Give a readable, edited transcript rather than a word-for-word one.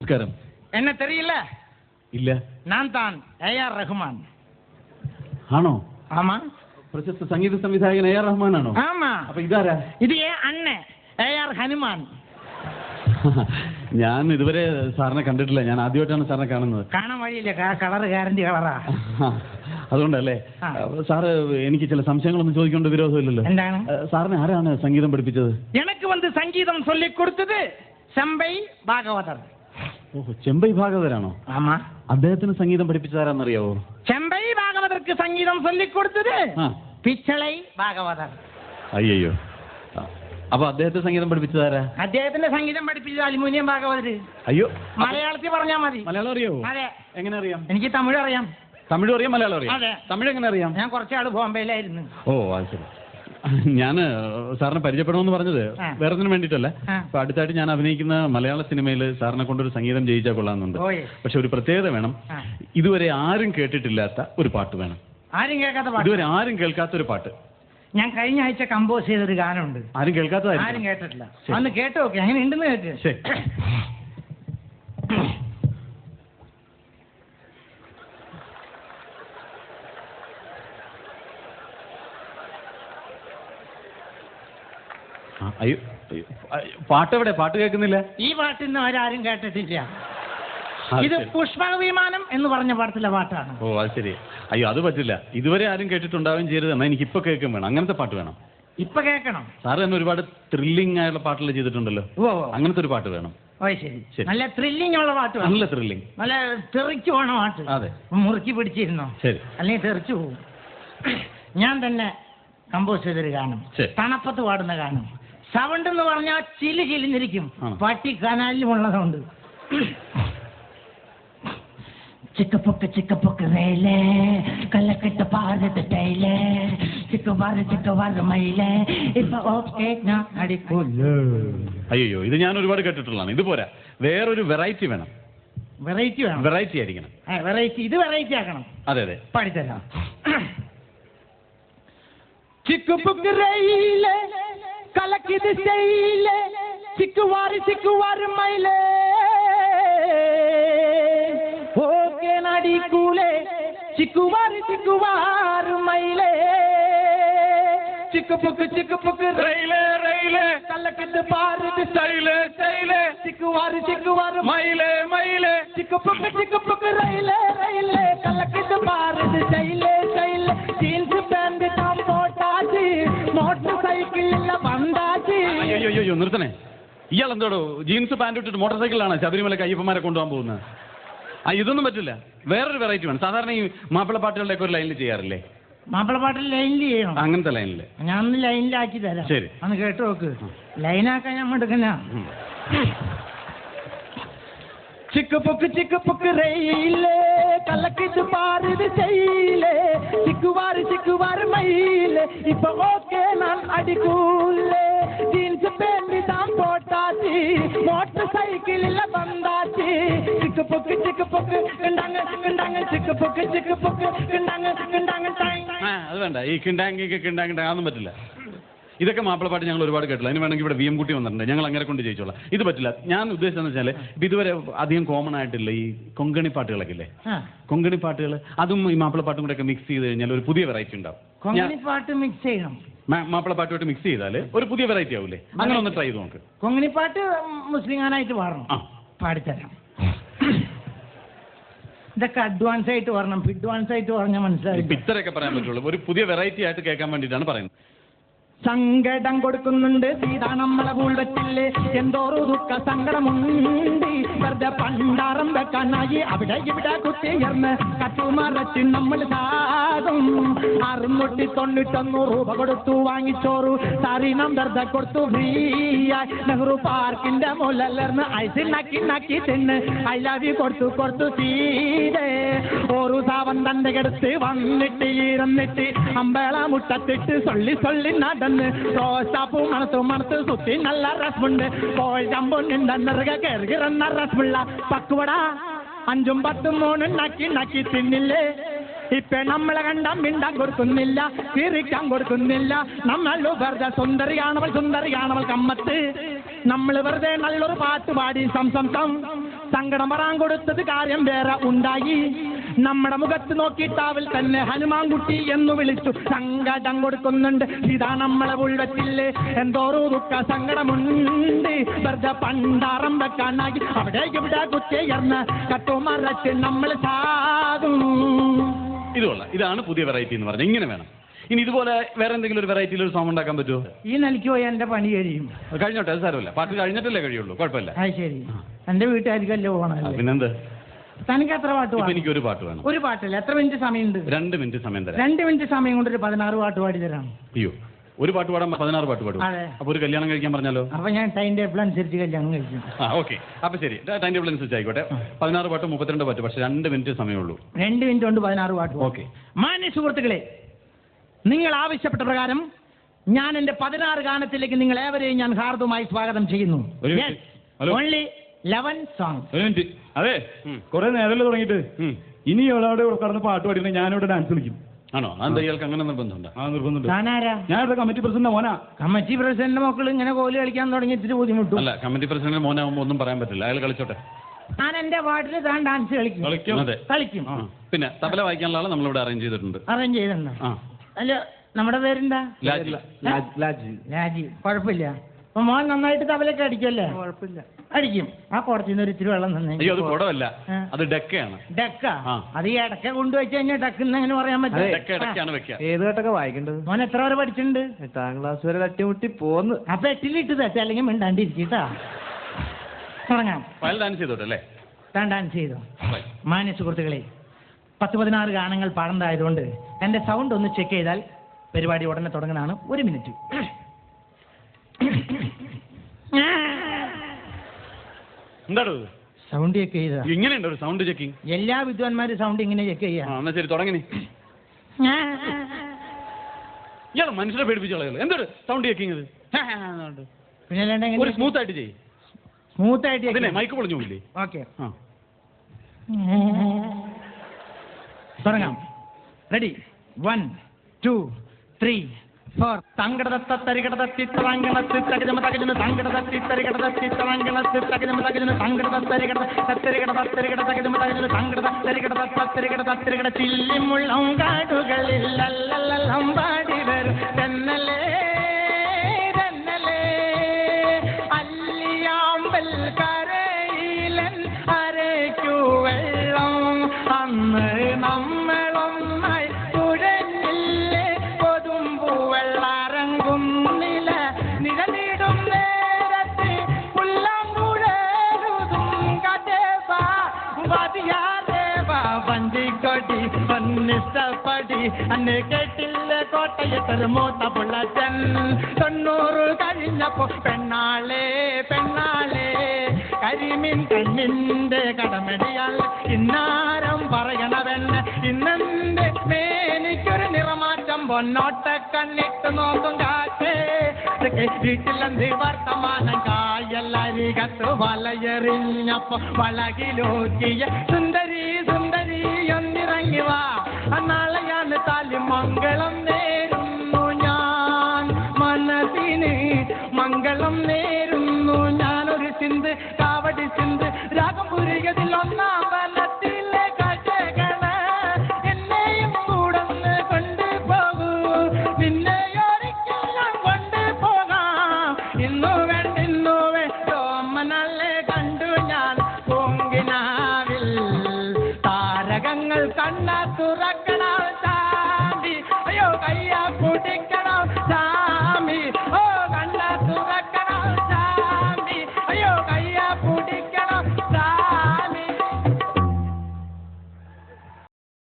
നമസ്കാരം. എന്നെ തെരിയില്ല? ഇല്ല. ഞാൻ താൻ A.R. റഹ്മാൻ. ആണോ? ആമാ. പ്രശസ്ത സംഗീത സംവിധായകൻ A.R. റഹ്മാനാണോ? ആമാ. അപ്പൊ ഇതാരാ? ഇത് അണ്ണൻ A.R. ഹനുമാൻ. ഞാൻ ഇതുവരെ സാറിനെ കണ്ടിട്ടില്ല. ഞാൻ ആദ്യമായിട്ടാണ് സാറിനെ കാണുന്നത്. കാണാൻ വഴിയില്ല, കളറ് ഗ്യാരണ്ടി കളറാ. അതുകൊണ്ടല്ലേ? സാറ് എനിക്ക് ചില സംശയങ്ങളൊന്നും ചോദിക്കേണ്ട വിരോധമില്ലല്ലോ. എന്താണ്? സാറിന് ആരാണ് സംഗീതം പഠിപ്പിച്ചത്? എനിക്ക് വന്ന് സംഗീതം ചൊല്ലിക്കൊടുത്തത് ചെമ്പൈ ഭാഗവതർ. ഓഹോ, ചെമ്പൈ ഭാഗവതരാണോ? ആമാ. അദ്ദേഹത്തിന് സംഗീതം പഠിപ്പിച്ചതാരാന്നറിയാവോ? ചെമ്പൈ ഭാഗവതർക്ക് സംഗീതം ചൊല്ലിക്കൊടുത്തത് പിച്ചളൈ ഭാഗവതർ. അയ്യോ, അപ്പൊ അദ്ദേഹത്തെ സംഗീതം പഠിപ്പിച്ചതാരാ? അദ്ദേഹത്തിന്റെ സംഗീതം പഠിപ്പിച്ചത് അലുമിനിയം ഭാഗവതര്. അയ്യോ, മലയാളത്തിൽ പറഞ്ഞാൽ മതി. മലയാളം അറിയാവോ? അതെ. എങ്ങനെ അറിയാം? എനിക്ക് തമിഴ് അറിയാം. തമിഴ് അറിയാം, മലയാളം അറിയാം. അതെ. തമിഴ് എങ്ങനെ അറിയാം? ഞാൻ കുറച്ചാള് ബോംബെയിലായിരുന്നു. ഓ, അത് ശരി. ഞാൻ സാറിനെ പരിചയപ്പെടണമെന്ന് പറഞ്ഞത് വേറെ ഒന്നിനും വേണ്ടിയിട്ടല്ല. അപ്പൊ അടുത്തായിട്ട് ഞാൻ അഭിനയിക്കുന്ന മലയാള സിനിമയിൽ സാറിനെ കൊണ്ടൊരു സംഗീതം ജയിച്ചാൽ കൊള്ളാമെന്നുണ്ട്. പക്ഷെ ഒരു പ്രത്യേകത വേണം. ഇതുവരെ ആരും കേട്ടിട്ടില്ലാത്ത ഒരു പാട്ട് വേണം. ആരും കേൾക്കാത്ത പാട്ട്? ഇതുവരെ ആരും കേൾക്കാത്ത ഒരു പാട്ട്. ഞാൻ കഴിഞ്ഞ ആഴ്ച കമ്പോസ് ചെയ്തൊരു ഗാനമുണ്ട്. ആരും കേൾക്കാത്തതായിരുന്നു. ആരും കേട്ടിട്ടില്ല. അന്ന് കേട്ടു നോക്കി, അങ്ങനെ ഉണ്ടെന്ന് കേട്ട്. ശരി. അയ്യോ, പാട്ടെവിടെ? പാട്ട് കേൾക്കുന്നില്ല. ഈ പാട്ടിന്ന് അവരാരും കേട്ടിട്ടില്ല. ഇത് പുഷ്പവിമാനം എന്ന് പറഞ്ഞ പാട്ടിലെ പാട്ടാണ്. ഓ, അത് ശരി. അയ്യോ, അത് പറ്റില്ല. ഇതുവരെ ആരും കേട്ടിട്ടുണ്ടാവുകയും ചെയ്യരുത്. എന്നാൽ എനിക്ക് ഇപ്പൊ കേൾക്കും വേണം. അങ്ങനത്തെ പാട്ട് വേണം. ഇപ്പൊ കേൾക്കണം. സാറ് തന്നെ ഒരുപാട് ത്രില്ലിംഗ് ആയുള്ള പാട്ടുകൾ ചെയ്തിട്ടുണ്ടല്ലോ. അങ്ങനത്തെ ഒരു പാട്ട് വേണം. ഓ, ശരി. നല്ല ത്രില്ലിംഗ് ഉള്ള പാട്ട്. നല്ല ത്രില്ലിംഗ്, നല്ല തെറിച്ചു പോണ പാട്ട്. അതെ. മുറുക്കി പിടിച്ചിരുന്നോ? ശരി. അല്ലെങ്കിൽ തെറിച്ചു പോകും. ഞാൻ തന്നെ കമ്പോസ് ചെയ്തൊരു ഗാനം, തണുപ്പത്ത് പാടുന്ന ഗാനം. സൗണ്ട് എന്ന് പറഞ്ഞാൽ ചിലിഞ്ഞിരിക്കും. പട്ടി കനാലിലുമുള്ള സൗണ്ട്. ചിക്കപ്പൊക്ക് റേലേ കല്ലക്കെട്ട് പാറത് ടൈലേ ചിക്കുവാറ് മയിലേ ഇപ്പൊ ഓക്കെ ഞാൻ അടിക്കൂല്ലോ. അയ്യോ, ഇത് ഞാൻ ഒരുപാട് കേട്ടിട്ടുള്ളതാണ്. ഇത് പോരാ, വേറൊരു വെറൈറ്റി വേണം. വെറൈറ്റി വേണം. വെറൈറ്റി ആയിരിക്കണം. വെറൈറ്റി. ഇത് വെറൈറ്റി ആക്കണം. അതെ അതെ, പാടിത്തരാം. ചിക്കുപ്പൊക്ക് റേലേ കലക്കിത് സ്റ്റൈലേ ചിക്കുവാറ് മയിലേ ഓക്കെ നടിക്കൂലേ ചിക്കുവാറ് മയിലേ ചിക്കുപ്പൊക്ക് റെയിലേ കല്ലക്കിട്ട് പാറിത് സ്റ്റൈലേ ചിക്കുവാറ് മയിലേ ചിക്കുപ്പൊക്ക് റെയിലേ കല്ലക്കിട്ട് പാറിത് സ്റ്റൈലേ ജീൻസ് പാന്റ് പോട്ടാച്ച് മോട്ടോർ സൈക്കിളില്ല വണ്ടാച്ച്. അയ്യോ, നിർത്തണേ. ഇയാൾ എന്തോടോ ജീൻസ് പാന്റ് ഇട്ടിട്ട് മോട്ടോർ സൈക്കിളിലാണ് ശബരിമല അയ്യപ്പന്മാരെ കൊണ്ടുപോകാൻ പോകുന്നത്? ഇതൊന്നും പറ്റില്ല. വേറൊരു വെറൈറ്റി വേണം. സാധാരണ ഈ മാപ്പിളപ്പാട്ടുകളുടെ ഒരു ലൈനിൽ ചെയ്യാറില്ലേ? മാപ്പിളപ്പാട്ടിൽ ലൈനിൽ ചെയ്യണം. അങ്ങനത്തെ ലൈനില് ഞാൻ ഒന്ന് ലൈനിലാക്കി തരാം. ശരി, അന്ന് കേട്ടു നോക്ക്. ലൈനാക്കാൻ ഞാൻ എടുക്കുന്ന ചിക്കുപ്പൊക്ക് റെയിലേ കലക്കിട്ട് പാറിത് ചെയ്യിലേ ചിക്കുവാറ് മയിലേ ഇപ്പൊ ഓക്കെ ഞാൻ അടിക്കൂലേ ജീൻസ് പാന്റ് താൻ പോട്ടാച്ച് മോട്ടോർ സൈക്കിളില്ല ബന്ധാച്ച് ചിക്കുപ്പൊക്ക് കിണ്ടാങ് ചിക്കുപ്പൊക്ക് കിണ്ടാങ്. അത് വേണ്ട. ഈ കിണ്ടാങ് അതൊന്നും പറ്റില്ല. ഇതൊക്കെ മാപ്പിളപ്പാട്ട് ഞങ്ങൾ ഒരുപാട് കേട്ടില്ല. അതിന് വേണമെങ്കിൽ ഇവിടെ VM കുട്ടി വന്നിട്ടുണ്ട്, ഞങ്ങൾ അങ്ങനെ കൊണ്ട് ചെയ്യിച്ചോളാം. ഇത് പറ്റില്ല. ഞാൻ ഉദ്ദേശിച്ചതെന്ന് വെച്ചാൽ ഇതുവരെ അധികം കോമൺ ആയിട്ടില്ല ഈ കൊങ്കണി പാട്ടുകളൊക്കെ ഇല്ലേ? കൊങ്കണി പാട്ടുകൾ, അതും ഈ മാപ്പിളപ്പാട്ടും കൂടെ ഒക്കെ മിക്സ് ചെയ്ത് കഴിഞ്ഞാൽ ഒരു പുതിയ വെറൈറ്റി ഉണ്ടാവും. കൊങ്കണി പാട്ട് മിക്സ് ചെയ്യണം. മാപ്പിളപ്പാട്ടുമായിട്ട് മിക്സ് ചെയ്താൽ ഒരു പുതിയ വെറൈറ്റി ആവൂലേ? അങ്ങനെ ഒന്ന് ട്രൈ ചെയ്ത് നോക്ക്. കൊങ്കണി പാട്ട് മുസ്ലിം ഗാനായിട്ട് പാടണം. പാടിത്തരാം. ഇതൊക്കെ അഡ്വാൻസ് ആയിട്ട് പറയണം. അഡ്വാൻസ് ആയിട്ട് പറഞ്ഞാൽ മനസ്സിലായി. ഇത്രയൊക്കെ പറയാൻ പറ്റുള്ളൂ. ഒരു പുതിയ വെറൈറ്റി ആയിട്ട് കേൾക്കാൻ വേണ്ടിയിട്ടാണ് പറയുന്നത്. സങ്കടം കൊടുക്കുന്നുണ്ട് സീതാ നമ്മളെ പൂൾവെറ്റില്ലേ എന്തോരു ദുഃഖ സങ്കടമുണ്ട് വെറുതെ പണ്ടാറം വെക്കാനായി അവിടെ ഇവിടെ കുത്തിയർന്ന് കട്ടുമറച്ച് നമ്മൾ സാകും 691 രൂപ കൊടുത്തു വാങ്ങിച്ചോറു സാരീനം വെറുതെ കൊടുത്തു ഫ്രീയായി നെഹ്റു പാർക്കിന്റെ മുല്ലർന്ന് ഐസ് നക്കി തിന്ന് ഐ ലവ് യു കൊടുത്തു സീതേ ഒരു സാവൻ തന്റെ കെടുത്ത് വന്നിട്ട് ഇരുന്നിട്ട് അമ്പേള മുട്ടത്തിട്ട് സൊള്ളി നട റോസാപ്പൂ മണത്ത് സുത്തി നല്ല രസമുണ്ട് കോഴമ്പുണ്ടെന്നറുക കയറുന്ന രസമുള്ള പക്കുവട 5ഉം 10ഉം 3ഉം നക്കി തിന്നില്ലേ ഇപ്പൊ നമ്മളെ കണ്ട മിണ്ടാൻ കൊടുക്കുന്നില്ല ചിരിക്കാൻ കൊടുക്കുന്നില്ല നമ്മൾ വെറുതെ സുന്ദരിയാണവൾ കമ്മത്ത് നമ്മൾ വെറുതെ നല്ലൊരു പാട്ട് പാടി സംസം സങ്കടം വരാൻ കൊടുത്തത് കാര്യം വേറെ ഉണ്ടായി. നമ്മുടെ മുഖത്ത് നോക്കിയിട്ടാവിൽ തന്നെ ഹനുമാൻകുട്ടി എന്ന് വിളിച്ചു. സങ്കടം കൊടുക്കുന്നുണ്ട് ഇതാ നമ്മളെ ഉൾവറ്റില്ലേ, എന്തോരോ ദുഃഖ സങ്കടമുണ്ട്, വെറുതെ പണ്ടാറം വെക്കാനായി അവിടെ ഇവിടെ കുത്തിയർന്ന് കട്ടുമറച്ച് നമ്മൾ സാകും. ഇതാണ് പുതിയ വെറൈറ്റി എന്ന് പറഞ്ഞാൽ ഇങ്ങനെ വേണം. ഇനി ഇതുപോലെ വേറെ എന്തെങ്കിലും ഒരു വെറൈറ്റിയിൽ ഒരു സോങ് ഉണ്ടാക്കാൻ പറ്റുമോ? ഈ നിലയ്ക്ക് പോയി എന്റെ പണി കഴിയും. കഴിഞ്ഞോട്ടെ, അത് സാരമില്ല. പാട്ട് കഴിഞ്ഞിട്ടല്ലേ കഴിയുള്ളൂ, കുഴപ്പമില്ല. അത് ശരി, എന്റെ വീട്ടുകാർക്കല്ലേ പോകണം. പിന്നെന്ത്? തനിക്ക് എത്ര പാട്ട് വേണം? എനിക്ക് ഒരു പാട്ട് വേണം. ഒരു പാട്ടില്ല, എത്ര മിനിറ്റ് സമയമുണ്ട്? 2 മിനിറ്റ് സമയം തരാം. 2 മിനിറ്റ് സമയം കൊണ്ട് ഒരു 16 പാട്ട് പാടി തരാം. അയ്യോ, ഒരു പാട്ട് പാടാൻ 16 പാട്ട് പാടും. അപ്പൊ ഒരു കല്യാണം കഴിക്കാൻ പറഞ്ഞാലോ? അപ്പൊ ഞാൻ ടൈം ടേബിൾ അനുസരിച്ച് കല്യാണം കഴിക്കും. ഓക്കെ, അപ്പൊ ശരി, ടൈം ടേബിൾ അനുസരിച്ച് ആയിക്കോട്ടെ. 16 പാട്ട് 32 പാട്ട്, പക്ഷെ 2 മിനിറ്റ് സമയമുള്ളൂ. 2 മിനിറ്റ് കൊണ്ട് 16 പാട്ട്. ഓക്കെ. മാന്യ സുഹൃത്തുക്കളെ, നിങ്ങൾ ആവശ്യപ്പെട്ട പ്രകാരം ഞാൻ എന്റെ 16 ഗാനത്തിലേക്ക് നിങ്ങൾ ഏവരെയും ഞാൻ ഹാർദവുമായി സ്വാഗതം ചെയ്യുന്നു. Only 11 song. ഒരു മിനിറ്റ്. അതെ, കുറെ നേരമല്ലേ തുടങ്ങിയിട്ട്. ഇനി എവിടെ കടന്ന് പാട്ട് പാടിയിട്ട് ഞാനിവിടെ ഡാൻസ് കളിക്കും. ആണോ? എന്താ ഇയാൾക്ക് അങ്ങനെ നിർബന്ധമുണ്ടോ? നിർബന്ധമുണ്ട്. ഞാനാരാ? ഞാൻ ഇവിടെ കമ്മിറ്റി പ്രസിഡന്റ് മോനാ. കമ്മിറ്റി പ്രസിഡന്റ് മക്കൾ ഇങ്ങനെ കോല് കളിക്കാൻ തുടങ്ങി ഇത്തിരി ബുദ്ധിമുട്ടും. അല്ല, കമ്മിറ്റി പ്രസിഡന്റ് മോനാകുമ്പോൾ ഒന്നും പറയാൻ പറ്റില്ല, അയാൾ കളിച്ചോട്ടെ. ഞാൻ എന്റെ വാർഡിൽ താൻ ഡാൻസ് കളിക്കും. കളിക്കും. പിന്നെ തബല വായിക്കാനുള്ള ആളെ നമ്മളിവിടെ അറേഞ്ച് ചെയ്തിട്ടുണ്ട്. അറേഞ്ച് ചെയ്തിട്ടുണ്ടോ? അല്ല, നമ്മുടെ പേരെന്താ? ലാജി. കുഴപ്പമില്ല. അപ്പൊ മോൻ നന്നായിട്ട് തബലൊക്കെ അടിക്കുമല്ലേ? കുഴപ്പമില്ല, അടിക്കും. ആ കുടത്തിന്ന് ഒരു ഇത്തിരി വെള്ളം തന്നെ. അയ്യോ, അത് കുടമല്ല, അത് ഡെക്കയാണ്. ഡെക്ക? അത് ഈ ഇടയ്ക്ക കൊണ്ടുവച്ച് കഴിഞ്ഞാൽ ഡെക്കെന്ന് എങ്ങനെ പറയാൻ പറ്റും? ഏത് കേട്ടൊക്കെ വായിക്കേണ്ടത്? മോൻ എത്ര വരെ പഠിച്ചിട്ടുണ്ട്? 8ാം ക്ലാസ് വരെ തട്ടിമുട്ടി പോന്ന്. അപ്പൊ 8ലിട്ട് തെറ്റ, അല്ലെങ്കിൽ മിണ്ടാണ്ടിരിക്കട്ടാ. തുടങ്ങാം. ഡാൻസ് ചെയ്തോട്ടല്ലേ? താൻ ഡാൻസ് ചെയ്തോ. മാന്യ സുഹൃത്തുക്കളെ, 10-16 ഗാനങ്ങൾ പാടേണ്ടതായതുകൊണ്ട് എന്റെ സൗണ്ട് ഒന്ന് ചെക്ക് ചെയ്താൽ പരിപാടി ഉടനെ തുടങ്ങുന്നതാണ്. 1 മിനിറ്റ്. എന്താണ് സൗണ്ട് ചെക്ക് ചെയ്ത? ഇങ്ങനെയുണ്ട് ഒരു സൗണ്ട് ചെക്കിങ്. എല്ലാ വിദ്വാൻമാരും സൗണ്ട് ഇങ്ങനെ ചെക്ക് ചെയ്യാം. എന്നാ ശരി, തുടങ്ങി. ഇയാൾ മനുഷ്യരെ പേടിപ്പിച്ചോളൂ. എന്തൊരു സൗണ്ട് ചെക്കിങ് ഇത്? പിന്നെ ഒരു സ്മൂത്ത് ആയിട്ട് ചെയ്യും. സ്മൂത്ത് ആയിട്ട് മൈക്ക് പൊളിഞ്ഞു പോയില്ലേ? ഓക്കെ, തുടങ്ങാം. റെഡി? 1 2 3 4. സങ്കടതത്തരികടതത്തിത്തരങ്കണത്ത് തകജമ തകജന സങ്കടതത്തിത്തരികടതത്തിത്തരങ്കണത്ത് തകജമ തകജന സങ്കടതത്തരികട തകജമ തകജന സങ്കടതത്തരികട ചില്ലിമുള്ളം കാടുകളിൽ ലല്ലല്ലം പാടി വരും തെന്നലേ തെന്നലേ അല്ലിയാമ്പൽ കരയിലൻ അരയ്ക്കു വെള്ളം അന്ന് നമ്മളൊന്നായി തുഴഞ്ഞില്ലേ കൊതുമ്പുവെള്ളറങ്ങും നില നിഴലിടും നേരത്തെ പുല്ലമ്പുഴരുതും കഥേവാ വഞ്ചിക്കൊടി ഒന്നിഷ്ടപ്പടി അന്ന് കേട്ടില്ല കോട്ടയത്തൊരു മൂത്ത പുള്ളച്ചൻ 90 കഴിഞ്ഞപ്പോ പെണ്ണാളെ പെണ്ണാളെ കരിമീൻ കണ്ണിന്റെ കടമടിയാൽ ഇന്നാരം പറയണവെന്ന് ഇന്നെന്റെ മേനിക്കൊരു നിറമാറ്റം പൊന്നോട്ട കണ്ണിട്ട് നോക്കും കാറ്റേ വീട്ടിലെന്ത് വർത്തമാനം കായല്ലരികത്ത് വലയെറിഞ്ഞപ്പോ വളകിലോക്കിയ സുന്ദരി സുന്ദരി ഒന്നിറങ്ങി വാ നാളെയാണ് താലി മംഗളം നേരുന്നു ഞാൻ മനസ്സിന് മംഗളം നേരുന്നു ഞാനൊരു സിന്ത് കാവടി സിന്ത് രാഗം പുരികതിൽ 1-ാം വനത്തിലെ കാഴ്ചകള് എന്നെയും കൂടന്ന് കൊണ്ടുപോകൂ നിന്നെയൊരിക്കൽ ഞാൻ കൊണ്ടുപോകാം ഇന്നു വേണ്ടോമനല്ലേ കണ്ടു ഞാൻ പൂങ്കിനാവിൽ താരകങ്ങൾ കണ്ണ തുറക്കണ